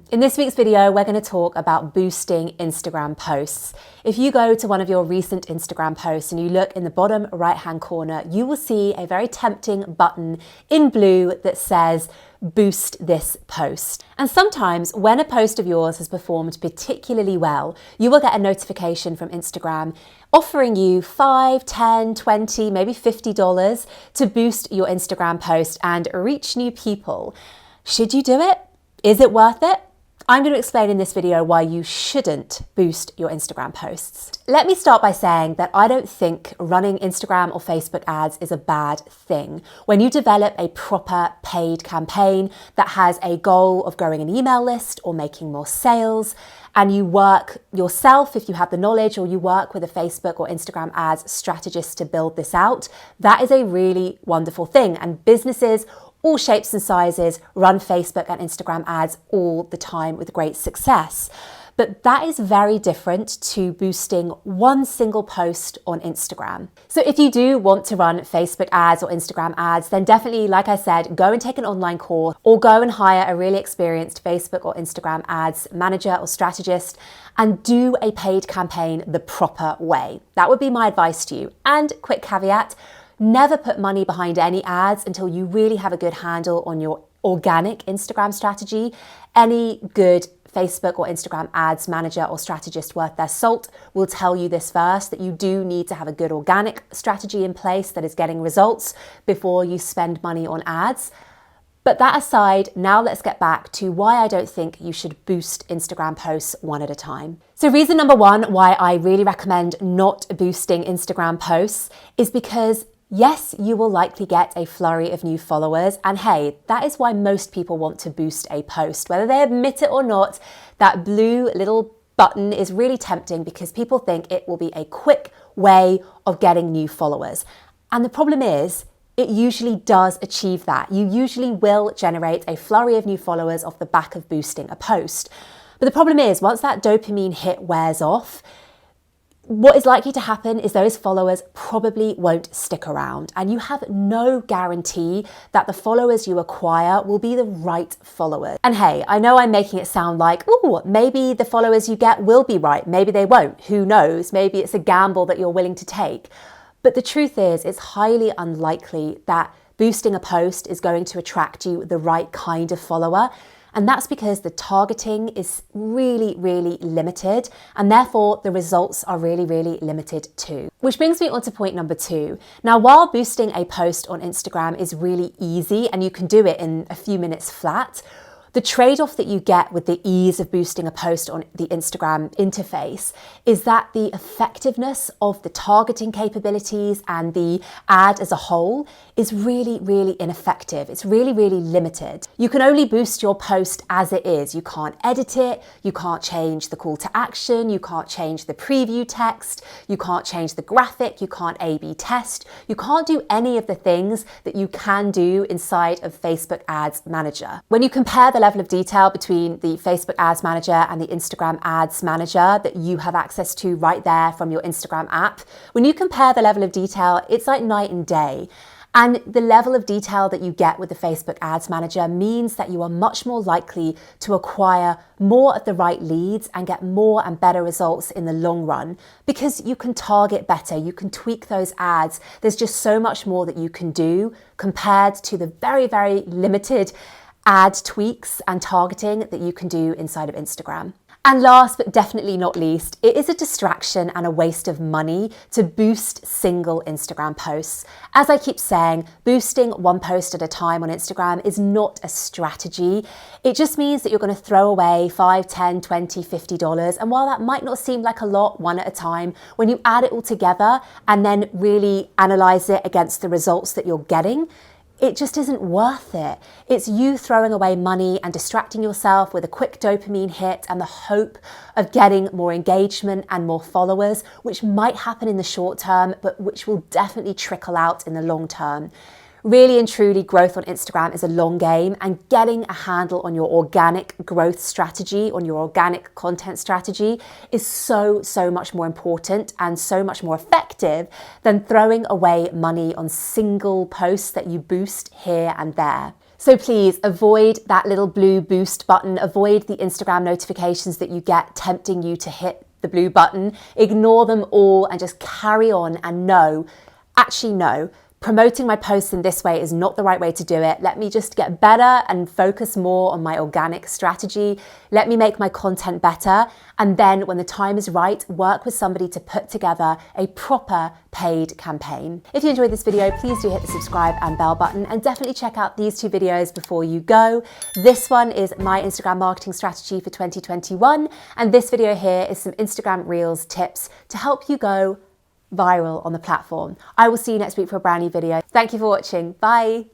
In this week's video, we're going to talk about boosting Instagram posts. If you go to one of your recent Instagram posts and you look in the bottom right-hand corner, you will see a very tempting button in blue that says boost this post. And sometimes when a post of yours has performed particularly well, you will get a notification from Instagram offering you $5, $10, $20, maybe $50 to boost your Instagram post and reach new people. Should you do it? Is it worth it? I'm going to explain in this video why you shouldn't boost your Instagram posts. Let me start by saying that I don't think running Instagram or Facebook ads is a bad thing. When you develop a proper paid campaign that has a goal of growing an email list or making more sales, and you work yourself if you have the knowledge, or you work with a Facebook or Instagram ads strategist to build this out, that is a really wonderful thing. And businesses all shapes and sizes run Facebook and Instagram ads all the time with great success. But that is very different to boosting one single post on Instagram. So if you do want to run Facebook ads or Instagram ads, then definitely, like I said, go and take an online course or go and hire a really experienced Facebook or Instagram ads manager or strategist and do a paid campaign the proper way. That would be my advice to you. And quick caveat, never put money behind any ads until you really have a good handle on your organic Instagram strategy. Any good Facebook or Instagram ads manager or strategist worth their salt will tell you this first, that you do need to have a good organic strategy in place that is getting results before you spend money on ads. But that aside, now let's get back to why I don't think you should boost Instagram posts one at a time. So reason number one why I really recommend not boosting Instagram posts is because yes, you will likely get a flurry of new followers, and hey, that is why most people want to boost a post. Whether they admit it or not, that blue little button is really tempting because people think it will be a quick way of getting new followers. And the problem is, it usually does achieve that. You usually will generate a flurry of new followers off the back of boosting a post. But the problem is, once that dopamine hit wears off, what is likely to happen is those followers probably won't stick around, and you have no guarantee that the followers you acquire will be the right followers. And hey, I know I'm making it sound like, oh, maybe the followers you get will be right, maybe they won't, who knows, maybe it's a gamble that you're willing to take. But the truth is, it's highly unlikely that boosting a post is going to attract you the right kind of follower. And that's because the targeting is really, really limited, and therefore the results are really, really limited too. Which brings me on to point number two. Now, while boosting a post on Instagram is really easy and you can do it in a few minutes flat, the trade-off that you get with the ease of boosting a post on the Instagram interface is that the effectiveness of the targeting capabilities and the ad as a whole is really, really ineffective. It's really, really limited. You can only boost your post as it is. You can't edit it, you can't change the call to action, you can't change the preview text, you can't change the graphic, you can't A/B test, you can't do any of the things that you can do inside of Facebook Ads Manager. When you compare the level of detail between the Facebook Ads Manager and the Instagram Ads Manager that you have access to right there from your Instagram app, when you compare the level of detail, it's like night and day. And the level of detail that you get with the Facebook Ads Manager means that you are much more likely to acquire more of the right leads and get more and better results in the long run because you can target better, you can tweak those ads. There's just so much more that you can do compared to the very, very limited ad tweaks and targeting that you can do inside of Instagram. And last but definitely not least, it is a distraction and a waste of money to boost single Instagram posts. As I keep saying, boosting one post at a time on Instagram is not a strategy. It just means that you're going to throw away $5, $10, $20, $50. And while that might not seem like a lot one at a time, when you add it all together and then really analyze it against the results that you're getting, it just isn't worth it. It's you throwing away money and distracting yourself with a quick dopamine hit and the hope of getting more engagement and more followers, which might happen in the short term, but which will definitely trickle out in the long term. Really and truly, growth on Instagram is a long game, and getting a handle on your organic growth strategy, on your organic content strategy is so much more important and so much more effective than throwing away money on single posts that you boost here and there. So please avoid that little blue boost button, avoid the Instagram notifications that you get tempting you to hit the blue button. Ignore them all and just carry on and know, actually no, promoting my posts in this way is not the right way to do it. Let me just get better and focus more on my organic strategy. Let me make my content better. And then when the time is right, work with somebody to put together a proper paid campaign. If you enjoyed this video, please do hit the subscribe and bell button, and definitely check out these 2 videos before you go. This one is my Instagram marketing strategy for 2021. And this video here is some Instagram Reels tips to help you go viral on the platform. I will see you next week for a brand new video. Thank you for watching. Bye.